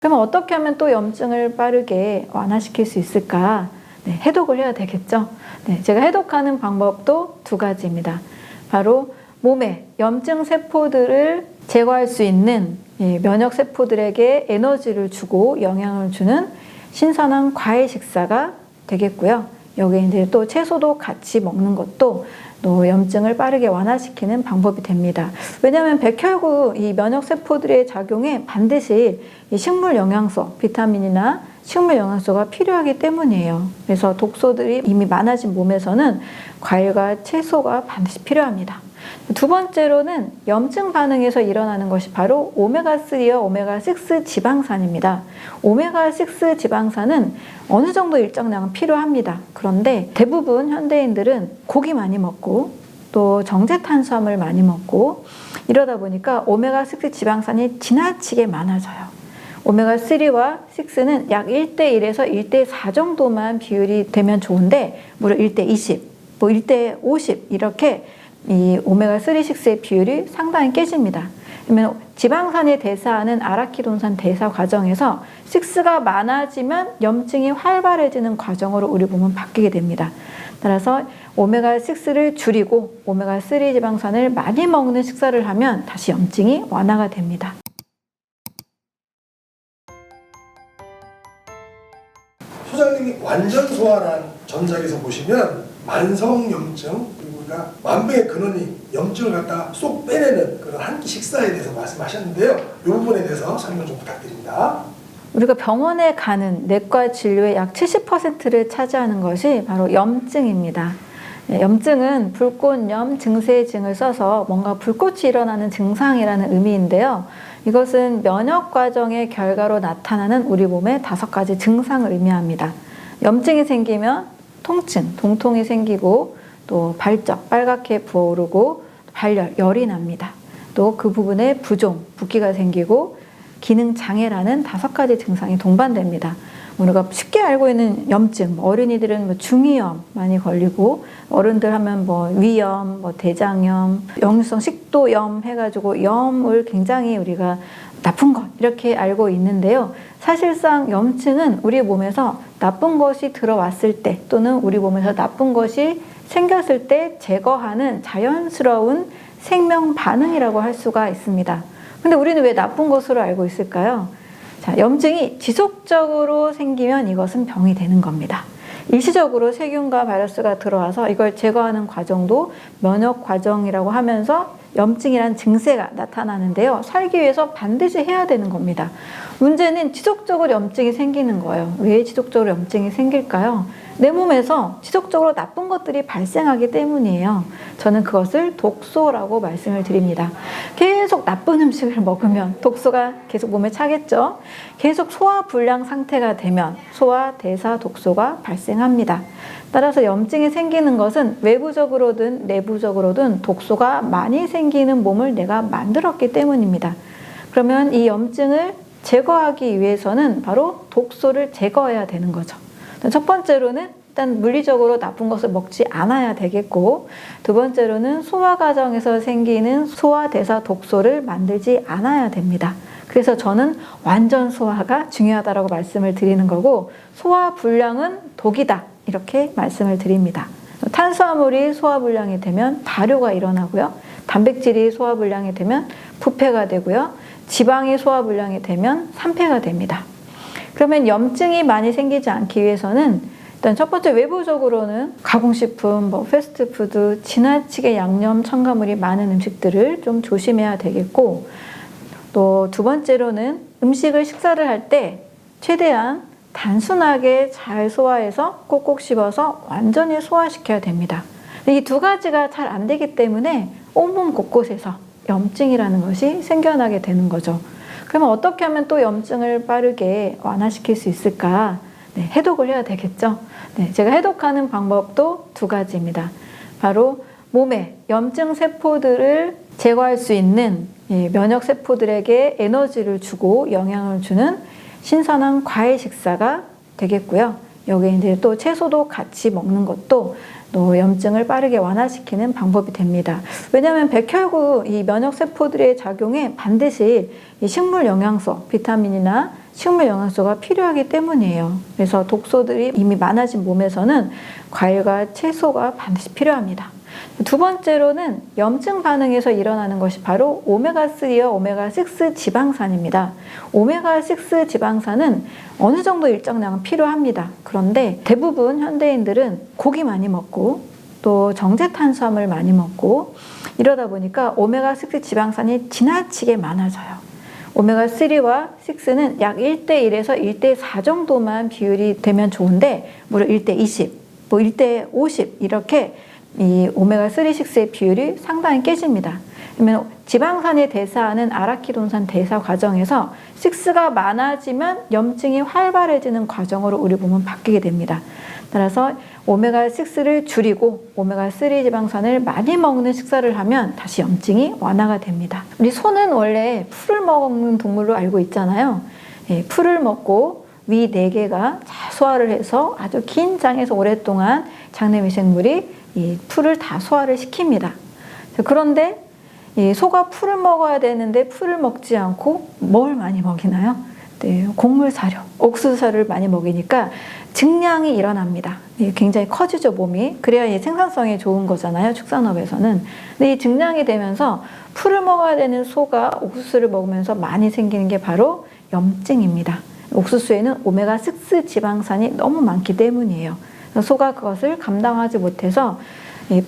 그러면 어떻게 하면 또 염증을 빠르게 완화시킬 수 있을까? 네, 해독을 해야 되겠죠. 네, 제가 해독하는 방법도 두 가지입니다. 바로 몸에 염증 세포들을 제거할 수 있는 면역 세포들에게 에너지를 주고 영향을 주는 신선한 과일 식사가 되겠고요. 여기에 이제 또 채소도 같이 먹는 것도 또 염증을 빠르게 완화시키는 방법이 됩니다. 왜냐하면 백혈구 이 면역 세포들의 작용에 반드시 이 식물 영양소, 비타민이나 식물 영양소가 필요하기 때문이에요. 그래서 독소들이 이미 많아진 몸에서는 과일과 채소가 반드시 필요합니다. 두 번째로는 염증 반응에서 일어나는 것이 바로 오메가3와 오메가6 지방산입니다. 오메가6 지방산은 어느 정도 일정량은 필요합니다. 그런데 대부분 현대인들은 고기 많이 먹고 또 정제 탄수화물 많이 먹고 이러다 보니까 오메가6 지방산이 지나치게 많아져요. 오메가3와 6는 약 1대1에서 1대4 정도만 비율이 되면 좋은데 무려 1대20, 뭐 1대50 이렇게 이 오메가3, 6의 비율이 상당히 깨집니다. 그러면 지방산의 대사하는 아라키돈산 대사 과정에서 6가 많아지면 염증이 활발해지는 과정으로 우리 몸은 바뀌게 됩니다. 따라서 오메가6를 줄이고 오메가3 지방산을 많이 먹는 식사를 하면 다시 염증이 완화가 됩니다. 소장님이 완전 소화란 전작에서 보시면 만성염증 그리고 우리가 만병의 근원이 염증을 갖다 쏙 빼내는 그런 한 끼 식사에 대해서 말씀하셨는데요. 이 부분에 대해서 설명 좀 부탁드립니다. 우리가 병원에 가는 내과 진료의 약 70%를 차지하는 것이 바로 염증입니다. 염증은 불꽃염 증세증을 써서 뭔가 불꽃이 일어나는 증상이라는 의미인데요. 이것은 면역 과정의 결과로 나타나는 우리 몸의 5가지 증상을 의미합니다. 염증이 생기면 통증, 동통이 생기고 또 발적, 빨갛게 부어오르고 발열, 열이 납니다. 또 그 부분에 부종, 붓기가 생기고 기능 장애라는 5가지 증상이 동반됩니다. 우리가 쉽게 알고 있는 염증, 어린이들은 뭐 중이염 많이 걸리고 어른들 하면 뭐 위염, 뭐 대장염, 역류성 식도염 해가지고 염을 굉장히 우리가 나쁜 것 이렇게 알고 있는데요. 사실상 염증은 우리 몸에서 나쁜 것이 들어왔을 때 또는 우리 몸에서 나쁜 것이 생겼을 때 제거하는 자연스러운 생명 반응이라고 할 수가 있습니다. 근데 우리는 왜 나쁜 것으로 알고 있을까요? 자, 염증이 지속적으로 생기면 이것은 병이 되는 겁니다. 일시적으로 세균과 바이러스가 들어와서 이걸 제거하는 과정도 면역 과정이라고 하면서 염증이란 증세가 나타나는데요. 살기 위해서 반드시 해야 되는 겁니다. 문제는 지속적으로 염증이 생기는 거예요. 왜 지속적으로 염증이 생길까요? 내 몸에서 지속적으로 나쁜 것들이 발생하기 때문이에요. 저는 그것을 독소라고 말씀을 드립니다. 계속 나쁜 음식을 먹으면 독소가 계속 몸에 차겠죠. 계속 소화불량 상태가 되면 소화, 대사, 독소가 발생합니다. 따라서 염증이 생기는 것은 외부적으로든 내부적으로든 독소가 많이 생기는 몸을 내가 만들었기 때문입니다. 그러면 이 염증을 제거하기 위해서는 바로 독소를 제거해야 되는 거죠. 첫 번째로는 일단 물리적으로 나쁜 것을 먹지 않아야 되겠고, 두 번째로는 소화 과정에서 생기는 소화 대사 독소를 만들지 않아야 됩니다. 그래서 저는 완전 소화가 중요하다고 말씀을 드리는 거고, 소화 불량은 독이다 이렇게 말씀을 드립니다. 탄수화물이 소화 불량이 되면 발효가 일어나고요, 단백질이 소화 불량이 되면 부패가 되고요, 지방이 소화 불량이 되면 산패가 됩니다. 그러면 염증이 많이 생기지 않기 위해서는 일단 첫 번째 외부적으로는 가공식품, 패스트푸드, 지나치게 양념, 첨가물이 많은 음식들을 좀 조심해야 되겠고, 또 두 번째로는 음식을 식사를 할 때 최대한 단순하게 잘 소화해서 꼭꼭 씹어서 완전히 소화시켜야 됩니다. 이 두 가지가 잘 안 되기 때문에 온몸 곳곳에서 염증이라는 것이 생겨나게 되는 거죠. 그러면 어떻게 하면 또 염증을 빠르게 완화시킬 수 있을까? 네, 해독을 해야 되겠죠. 네, 제가 해독하는 방법도 두 가지입니다. 바로 몸에 염증 세포들을 제거할 수 있는 면역 세포들에게 에너지를 주고 영향을 주는 신선한 과일 식사가 되겠고요. 여기에 이제 또 채소도 같이 먹는 것도 또 염증을 빠르게 완화시키는 방법이 됩니다. 왜냐하면 백혈구 이 면역 세포들의 작용에 반드시 이 식물 영양소, 비타민이나 식물 영양소가 필요하기 때문이에요. 그래서 독소들이 이미 많아진 몸에서는 과일과 채소가 반드시 필요합니다. 두 번째로는 염증 반응에서 일어나는 것이 바로 오메가3와 오메가6 지방산입니다. 오메가6 지방산은 어느 정도 일정량은 필요합니다. 그런데 대부분 현대인들은 고기 많이 먹고 또 정제 탄수화물 많이 먹고 이러다 보니까 오메가6 지방산이 지나치게 많아져요. 오메가3와 6는 약 1대1에서 1대4 정도만 비율이 되면 좋은데 무려 1대20, 뭐 1대50 이렇게 이 오메가3, 6의 비율이 상당히 깨집니다. 그러면 지방산이 대사하는 아라키돈산 대사 과정에서 6가 많아지면 염증이 활발해지는 과정으로 우리 몸은 바뀌게 됩니다. 따라서 오메가6를 줄이고 오메가3 지방산을 많이 먹는 식사를 하면 다시 염증이 완화가 됩니다. 우리 소는 원래 풀을 먹는 동물로 알고 있잖아요. 예, 풀을 먹고 위 4개가 잘 소화를 해서 아주 긴 장에서 오랫동안 장내 미생물이 이 풀을 다 소화를 시킵니다. 그런데 이 소가 풀을 먹어야 되는데 풀을 먹지 않고 뭘 많이 먹이나요? 네, 곡물 사료, 옥수수 사료를 많이 먹이니까 증량이 일어납니다. 굉장히 커지죠, 몸이. 그래야 생산성이 좋은 거잖아요, 축산업에서는. 근데 이 증량이 되면서 풀을 먹어야 되는 소가 옥수수를 먹으면서 많이 생기는 게 바로 염증입니다. 옥수수에는 오메가6 지방산이 너무 많기 때문이에요. 소가 그것을 감당하지 못해서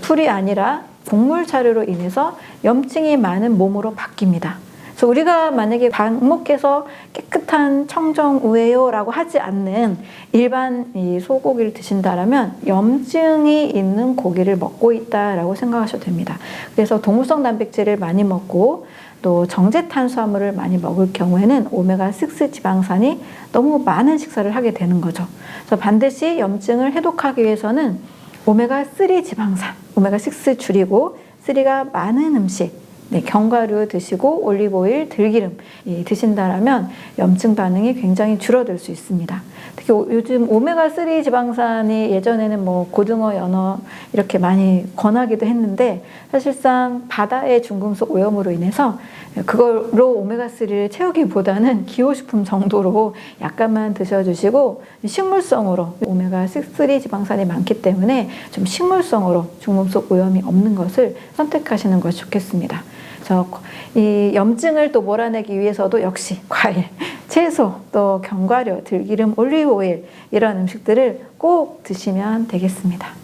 풀이 아니라 곡물 사료로 인해서 염증이 많은 몸으로 바뀝니다. 그래서 우리가 만약에 방목해서 깨끗한 청정우회요라고 하지 않는 일반 이 소고기를 드신다라면 염증이 있는 고기를 먹고 있다라고 생각하셔도 됩니다. 그래서 동물성 단백질을 많이 먹고 또 정제 탄수화물을 많이 먹을 경우에는 오메가6 지방산이 너무 많은 식사를 하게 되는 거죠. 그래서 반드시 염증을 해독하기 위해서는 오메가3 지방산, 오메가6 줄이고 3가 많은 음식, 네, 견과류 드시고 올리브오일, 들기름 드신다라면 염증 반응이 굉장히 줄어들 수 있습니다. 특히 요즘 오메가3 지방산이 예전에는 뭐 고등어, 연어 이렇게 많이 권하기도 했는데 사실상 바다의 중금속 오염으로 인해서 그걸로 오메가3를 채우기보다는 기호식품 정도로 약간만 드셔주시고 식물성으로 오메가6 지방산이 많기 때문에 좀 식물성으로 중금속 오염이 없는 것을 선택하시는 것이 좋겠습니다. 그래서 이 염증을 또 몰아내기 위해서도 역시 과일, 채소, 또 견과류, 들기름, 올리브오일 이런 음식들을 꼭 드시면 되겠습니다.